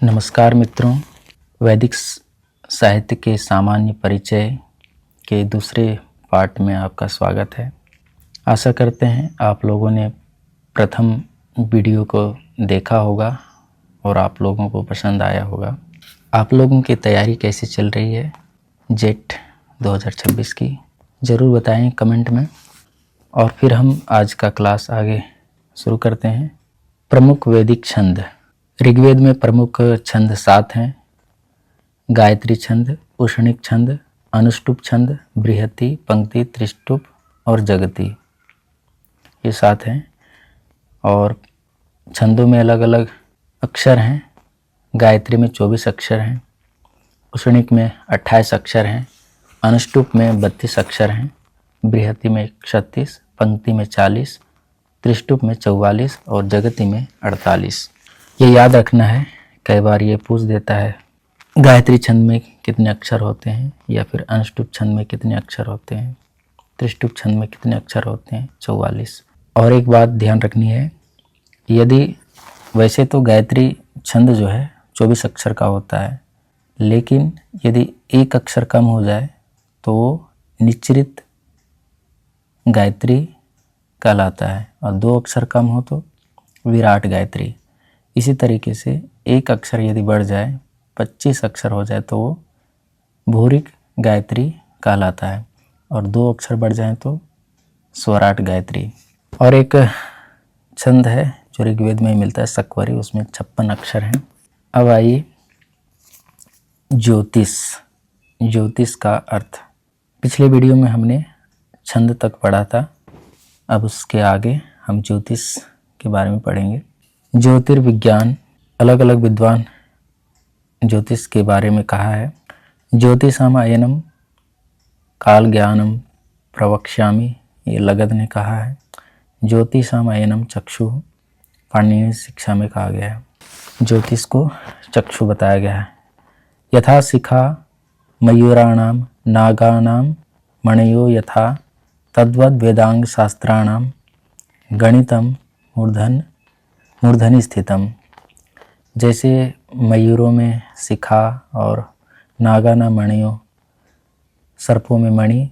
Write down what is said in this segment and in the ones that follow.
नमस्कार मित्रों, वैदिक साहित्य के सामान्य परिचय के दूसरे पार्ट में आपका स्वागत है। आशा करते हैं आप लोगों ने प्रथम वीडियो को देखा होगा और आप लोगों को पसंद आया होगा। आप लोगों की तैयारी कैसी चल रही है जेट 2026 की, ज़रूर बताएं कमेंट में। और फिर हम आज का क्लास आगे शुरू करते हैं। प्रमुख वैदिक छंद। ऋग्वेद में प्रमुख छंद 7 हैं। गायत्री छंद, उष्णिक छंद, अनुष्टुप छंद, बृहति, पंक्ति, त्रिष्टुप और जगति, ये 7 हैं। और छंदों में अलग अलग अक्षर हैं। गायत्री में 24 अक्षर हैं, उष्णिक में 28 अक्षर हैं, अनुष्टुप में 32 अक्षर हैं, बृहति में 36, पंक्ति में 40, त्रिष्टुप में 44 और जगति में 48। ये याद रखना है, कई बार ये पूछ देता है गायत्री छंद में कितने अक्षर होते हैं, या फिर अनुष्टुप छंद में कितने अक्षर होते हैं, त्रिष्टुप छंद में कितने अक्षर होते हैं, 44। और एक बात ध्यान रखनी है, यदि वैसे तो गायत्री छंद जो है 24 अक्षर का होता है, लेकिन यदि एक अक्षर कम हो जाए तो वो निचरित गायत्री कहलाता है, और 2 अक्षर कम हो तो विराट गायत्री। इसी तरीके से एक अक्षर यदि बढ़ जाए, 25 अक्षर हो जाए तो वो भूरिक गायत्री कहलाता है, और 2 अक्षर बढ़ जाए तो स्वराट गायत्री। और एक छंद है जो ऋग्वेद में मिलता है, सक्वरी, उसमें 56 अक्षर हैं। अब आइए ज्योतिष। ज्योतिष का अर्थ पिछले वीडियो में हमने छंद तक पढ़ा था, अब उसके आगे हम ज्योतिष के बारे में पढ़ेंगे। ज्योतिर्विज्ञान, अलग अलग विद्वान ज्योतिष के बारे में कहा है। ज्योतिषाम अयनम काल ज्ञानम प्रवक्ष्यामि, ये लगध ने कहा है। ज्योतिषाम अयनम चक्षु, पाणिनि शिक्षा में कहा गया है। ज्योतिष को चक्षु बताया गया है। यथा शिखा मयूराणाम नागानाम मणयो यथा तद्वद वेदांग शास्त्राणाम गणितम मूर्धनि स्थितम। जैसे मयूरों में शिखा और नागाना मणियों, सर्पों में मणि,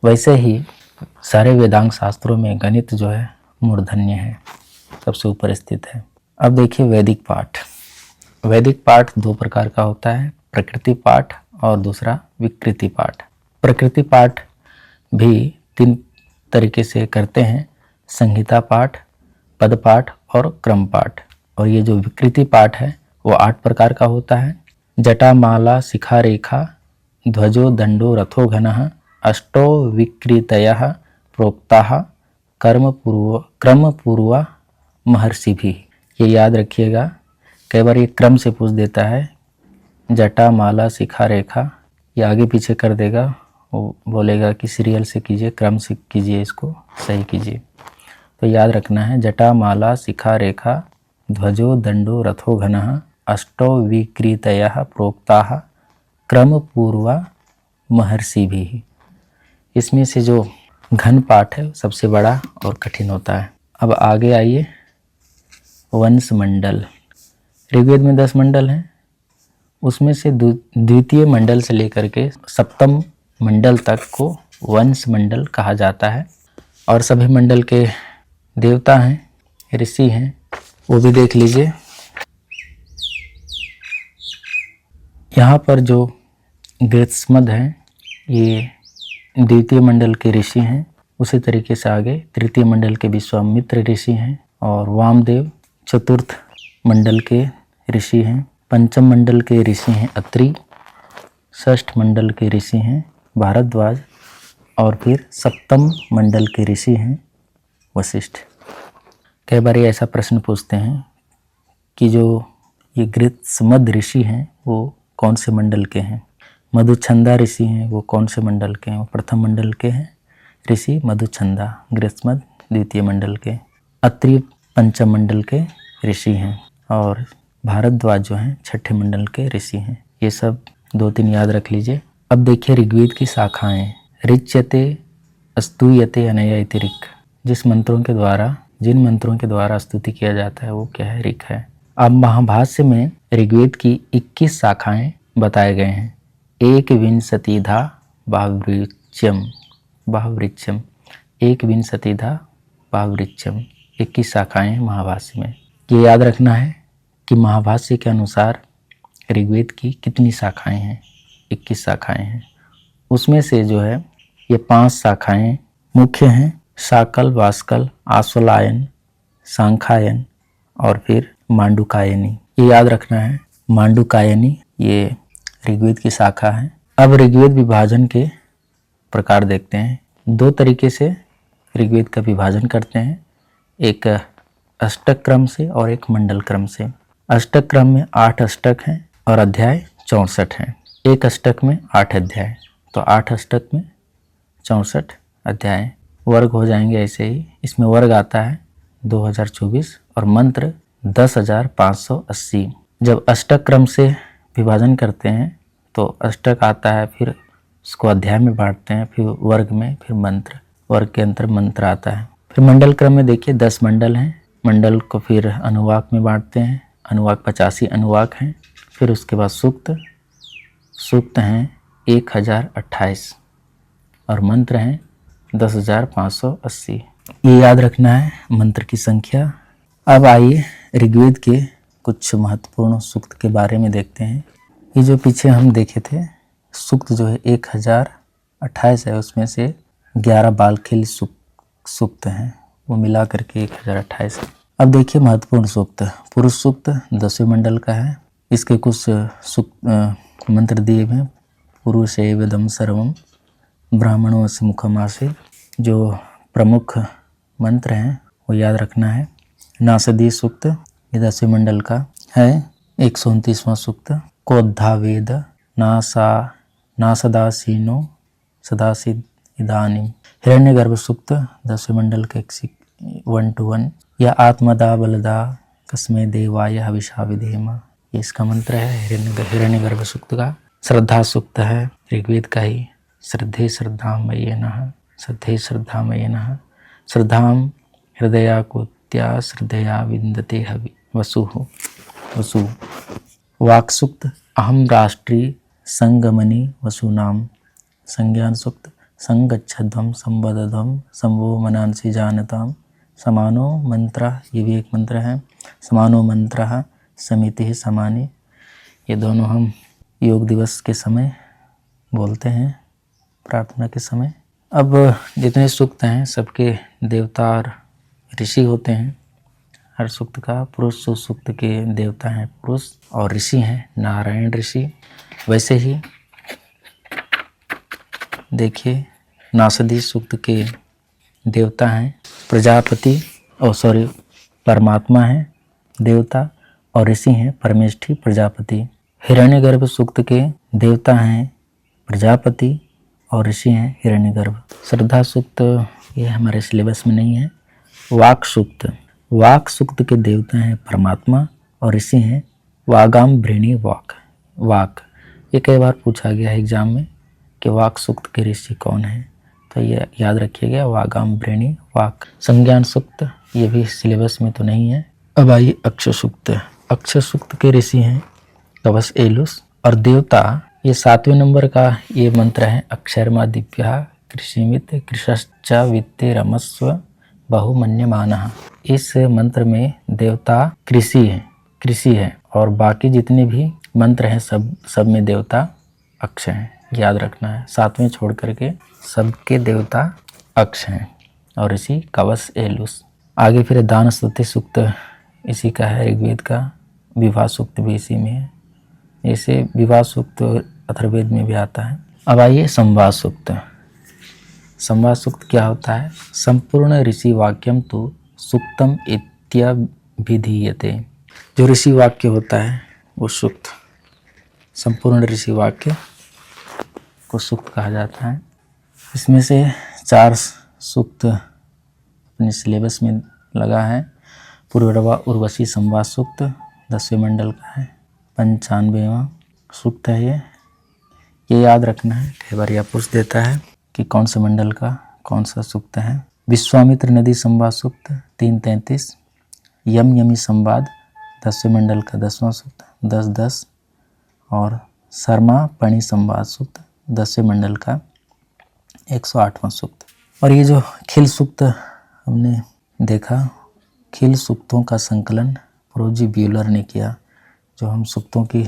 वैसे ही सारे वेदांग शास्त्रों में गणित जो है मूर्धन्य है, सबसे ऊपर स्थित है। अब देखिए वैदिक पाठ। वैदिक पाठ 2 प्रकार का होता है, प्रकृति पाठ और दूसरा विकृति पाठ। प्रकृति पाठ भी 3 तरीके से करते हैं, संहिता पाठ, पद पाठ और क्रम पाठ। और ये जो विकृति पाठ है वो 8 प्रकार का होता है। जटा माला शिखा रेखा ध्वजो दंडो रथो घनः अष्टो विकृतयः प्रोक्ताः क्रम पूर्वा महर्षि भी। ये याद रखिएगा, कई बार ये क्रम से पूछ देता है। जटा माला शिखा रेखा, ये आगे पीछे कर देगा, वो बोलेगा कि सीरियल से कीजिए, क्रम से कीजिए, इसको सही कीजिए। तो याद रखना है, जटा माला शिखा रेखा ध्वजो दंडो रथो घनः अष्टो विकृतयः प्रोक्ताः क्रम पूर्वा महर्षि भी। इसमें से जो घन पाठ है सबसे बड़ा और कठिन होता है। अब आगे आइए, वंश मंडल। ऋग्वेद में 10 मंडल हैं, उसमें से द्वितीय मंडल से लेकर के सप्तम मंडल तक को वंश मंडल कहा जाता है। और सभी मंडल के देवता हैं, ऋषि हैं, वो भी देख लीजिए। यहाँ पर जो गृत्समद हैं ये द्वितीय मंडल के ऋषि हैं। उसी तरीके से आगे तृतीय मंडल के विश्वामित्र ऋषि हैं, और वामदेव चतुर्थ मंडल के ऋषि हैं। पंचम मंडल के ऋषि हैं अत्रि, षष्ठ मंडल के ऋषि हैं भारद्वाज, और फिर सप्तम मंडल के ऋषि हैं वशिष्ठ। कई बार ये ऐसा प्रश्न पूछते हैं कि जो ये गृत्समद ऋषि हैं वो कौन से मंडल के हैं, मधुछंदा ऋषि हैं वो कौन से मंडल के हैं। वो प्रथम मंडल के हैं ऋषि मधुछंदा, गृत्समद द्वितीय मंडल के, अत्रि पंचम मंडल के ऋषि हैं, और भारद्वाज जो हैं छठे मंडल के ऋषि हैं। ये सब 2-3 याद रख लीजिए। अब देखिए ऋग्वेद की शाखाएं। ऋच्यते स्तूयते अनया इति ऋक्। जिन मंत्रों के द्वारा स्तुति किया जाता है वो क्या है, ऋक् है। अब महाभाष्य में ऋग्वेद की 21 शाखाएं बताए गए हैं। एक विंशतिधा बाहुवृक्षम, बाहुवृक्षम, एक विंशतिधा बाहुवृक्षम, 21 शाखाएं महाभाष्य में। ये याद रखना है कि महाभाष्य के अनुसार ऋग्वेद की कितनी शाखाएं हैं, 21 शाखाएं हैं। उसमें से जो है ये 5 शाखाएं मुख्य हैं, शाकल, वास्कल, आश्वलायन, सांखायन और फिर मांडुकायनी। ये याद रखना है, मांडुकायनी ये ऋग्वेद की शाखा है। अब ऋग्वेद विभाजन के प्रकार देखते हैं। 2 तरीके से ऋग्वेद का विभाजन करते हैं, एक अष्टक क्रम से और एक मंडल क्रम से। अष्टक क्रम में 8 अष्टक हैं और अध्याय 64 हैं। एक अष्टक में 8 अध्याय, तो 8 अष्टक में 64 अध्याय। वर्ग हो जाएंगे ऐसे ही। इसमें वर्ग आता है 2024 और मंत्र 10,580। जब अष्टक क्रम से विभाजन करते हैं तो अष्टक आता है, फिर उसको अध्याय में बांटते हैं, फिर वर्ग में, फिर मंत्र, वर्ग के अंतर मंत्र आता है। फिर मंडल क्रम में देखिए 10 मंडल हैं। मंडल को फिर अनुवाक में बांटते हैं, अनुवाक 85 अनुवाक हैं। फिर उसके बाद सूक्त, सूक्त हैं 1028 और मंत्र हैं 10,580। ये याद रखना है मंत्र की संख्या। अब आइए ऋग्वेद के कुछ महत्वपूर्ण सूक्त के बारे में देखते हैं। ये जो पीछे हम देखे थे सूक्त जो है 1028 है, उसमें से 11 बालखेल सूक्त हैं, वो मिला करके 1028 है। अब देखिए महत्वपूर्ण सूक्त। पुरुष सूक्त 10वें मंडल का है। इसके कुछ सूक्त मंत्र दिए हैं। पुरुष एवदम सर्वम ब्राह्मणों से मुखमासे। जो प्रमुख मंत्र हैं वो याद रखना है। नासदी सूक्त ये 10वें मंडल का है, 129वां सूक्त। कोद्धा वेद नासदासीनो सदासिद इदानीम। हिरण्यगर्भ सूक्त 10वें मंडल का 1-1। या आत्मदा बलदा कस्मे देवाय हविषा विधेम, ये इसका मंत्र है हिरण्यगर्भ सूक्त का। श्रद्धा सूक्त है ऋग्वेद का ही। श्रद्धे श्रद्धामये नः, श्रद्धे श्रद्धामये नः, श्रद्धाम हृदयाकुत्या श्रद्धया विन्दते हवि वसुः, वसु। वाक् सूक्त अहम राष्ट्री संगमनि वसुनाम। संज्ञान सूक्त संगच्छध्वम संवदध्वम संवो मनांसि जानताम। समानो मंत्र, ये भी एक मंत्र है। समानो मंत्र समिति समानी, ये दोनों हम योग दिवस के समय बोलते हैं, प्रार्थना के समय। अब जितने सूक्त हैं सबके देवता और ऋषि होते हैं। हर सूक्त का पुरुष सूक्त के देवता हैं पुरुष और ऋषि हैं नारायण ऋषि। वैसे ही देखिए नासदी सूक्त के देवता हैं प्रजापति, परमात्मा है देवता, और ऋषि हैं परमेष्ठी प्रजापति। हिरण्यगर्भ सूक्त के देवता हैं प्रजापति और ऋषि हैं हिरण्यगर्भ। श्रद्धा सूक्त ये हमारे सिलेबस में नहीं है। वाक् सूक्त, वाक् सूक्त के देवता हैं परमात्मा और ऋषि हैं वागाम भृणी वाक। वाक ये कई बार पूछा गया है एग्जाम में कि वाक् सूक्त के ऋषि कौन है, तो ये याद रखिएगा वागाम भृणी वाक। संज्ञान सूक्त ये भी सिलेबस में तो नहीं है। अब आइए अक्ष सूक्त। अक्ष सूक्त के ऋषि हैं कवस एलुस और देवता ये 7वें नंबर का ये मंत्र है। अक्षरमा दिव्या कृषिमित कृषश्च वित्ते रमस्व बहुमन्यमानः। इस मंत्र में देवता कृषि है और बाकी जितने भी मंत्र हैं सब में देवता अक्ष हैं, याद रखना है। 7वें छोड़ करके सबके देवता अक्ष हैं और ऋषि कवस एलुस। आगे फिर दान स्तुति सूक्त इसी का है ऋग्वेद का। विवाह सूक्त भी इसी में है। ऐसे विवाह सूक्त अथर्ववेद में भी आता है। अब आइए संवाद सूक्त। संवाद सूक्त क्या होता है? संपूर्ण ऋषि वाक्यम तो सूक्तम इत्यभिधीयते। जो ऋषि वाक्य होता है वो सूक्त, संपूर्ण ऋषि वाक्य को सूक्त कहा जाता है। इसमें से 4 सूक्त अपने सिलेबस में लगा है। पूर्वरवा उर्वशी संवाद सूक्त 10वें मंडल का है, 95वां सूक्त है ये याद रखना है। कई बार यह पूछ देता है कि कौन से मंडल का कौन सा सूक्त है। विश्वामित्र नदी संवाद सूक्त 333, यम यमी संवाद 10वें मंडल का 10वां सूक्त 10-10 और शर्मा पणि संवाद सूक्त 10वें मंडल का 108वां सूक्त। और ये जो खिल सूक्त हमने देखा, खिल सूक्तों का संकलन प्रोजी ब्यूलर ने किया। जो हम सूक्तों की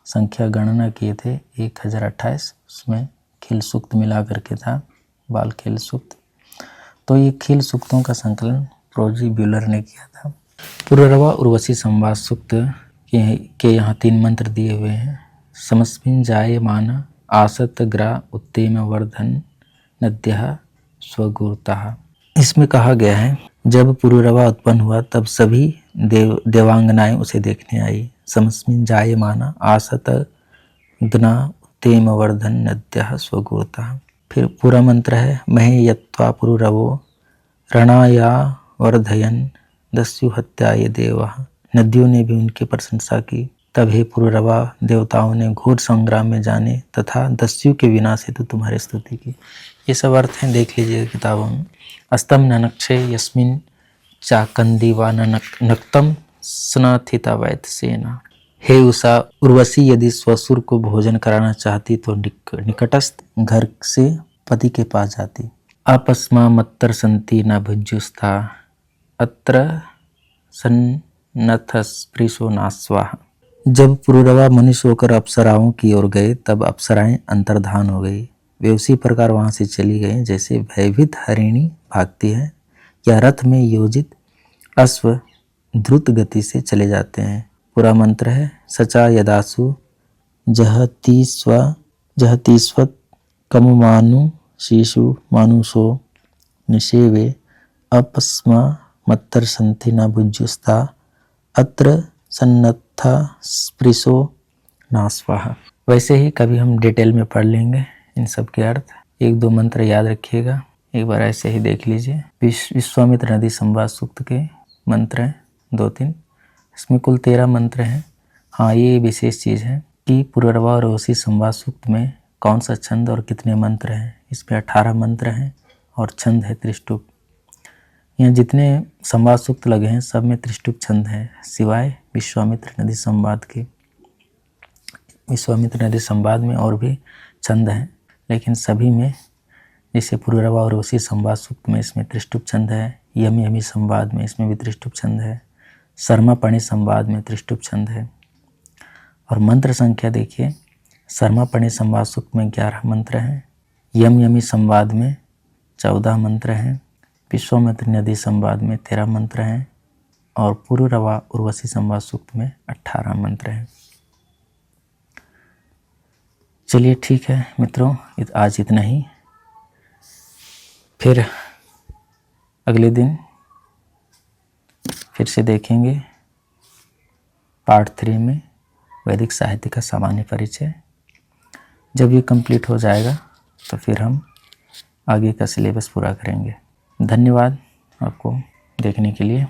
संख्या गणना किए थे 1028, उसमें खिल सूक्त मिला करके था बाल खिल सूक्त। तो ये खिल सूक्तों का संकलन प्रोजी ब्यूलर ने किया था। पुररवा उर्वशी संवाद सूक्त के यहाँ 3 मंत्र दिए हुए हैं। समस्मिन् जायमान आसत ग्रा उत्तेम वर्धन नद्यः स्वगुरुतः। इसमें कहा गया है जब पुररवा उत्पन्न हुआ तब सभी देवांगनाएं उसे देखने आई। समस्मिन् जायमान आसत ग्ना उत्तेम वर्धन नद्यः स्वगुरुतः। फिर पूरा मंत्र है महे यत्वा पुरुरवो रणया वर्धयन दस्यु हत्याय देवः। नदियों ने भी उनकी प्रशंसा की। तब हे पुरुरवा देवताओं ने घोर संग्राम में जाने तथा दस्यु के विनाश हेतु तुम्हारी स्तुति की। ये सब अर्थ हैं, देख लीजिए किताबों में। अस्तम ननक्षे यस्मिन चाकंदीवा नक्तम स्नाथिता वैतसेना। हे उषा उर्वशी यदि स्वसुर को भोजन कराना चाहती तो निकटस्थ घर से पति के पास जाती। अपस्मा मत्तर संति न भुज्युस्था अत्र सन्नथस्पृशो नास्वाहा। जब पुरुरवा मनुष्य होकर अप्सराओं की ओर गए तब अप्सराएं अंतर्धान हो गई। वे उसी प्रकार वहां से चली गई जैसे भयभीत हरिणी भागती है या रथ में योजित अश्व द्रुत गति से चले जाते हैं। पूरा मंत्र है सचा यदासु जहतीस्वत कमुमानु शिशु मानुषो निषेवे अपस्मा मत्तर संति न भुज्युस्था अत्र सन्नथा स्पृशो नास्वाहा। वैसे ही कभी हम डिटेल में पढ़ लेंगे इन सब के अर्थ। 1-2 मंत्र याद रखिएगा, एक बार ऐसे ही देख लीजिए। विश्वामित्र नदी संवाद सूक्त के मंत्र हैं 2-3, इसमें कुल 13 मंत्र हैं। हाँ, ये विशेष चीज़ है कि पुररवा और उर्वशी संवाद सूक्त में कौन सा छंद और कितने मंत्र हैं। इसमें 18 मंत्र हैं और छंद है त्रिष्टुप। यहाँ जितने संवाद सूक्त लगे हैं सब में त्रिष्टुप छंद है, सिवाय विश्वामित्र नदी संवाद के। विश्वामित्र नदी संवाद में और भी छंद हैं, लेकिन सभी में जैसे पुररवा और उर्वशी संवाद सूक्त में इसमें त्रिष्टुप छंद है, यम यमी संवाद में इसमें भी त्रिष्टुप छंद है, शर्मा पणि संवाद में त्रिष्टुप छंद है। और मंत्र संख्या देखिए, शर्मा पणि संवाद सूक्त में 11 मंत्र हैं, यम यमी संवाद में 14 मंत्र हैं, विश्वामित्र नदी संवाद में 13 मंत्र हैं और पुररवा उर्वशी संवाद सूक्त में 18 मंत्र हैं। चलिए ठीक है मित्रों, आज इतना ही। फिर अगले दिन फिर से देखेंगे पार्ट 3 में वैदिक साहित्य का सामान्य परिचय। जब ये कंप्लीट हो जाएगा तो फिर हम आगे का सिलेबस पूरा करेंगे। धन्यवाद आपको देखने के लिए।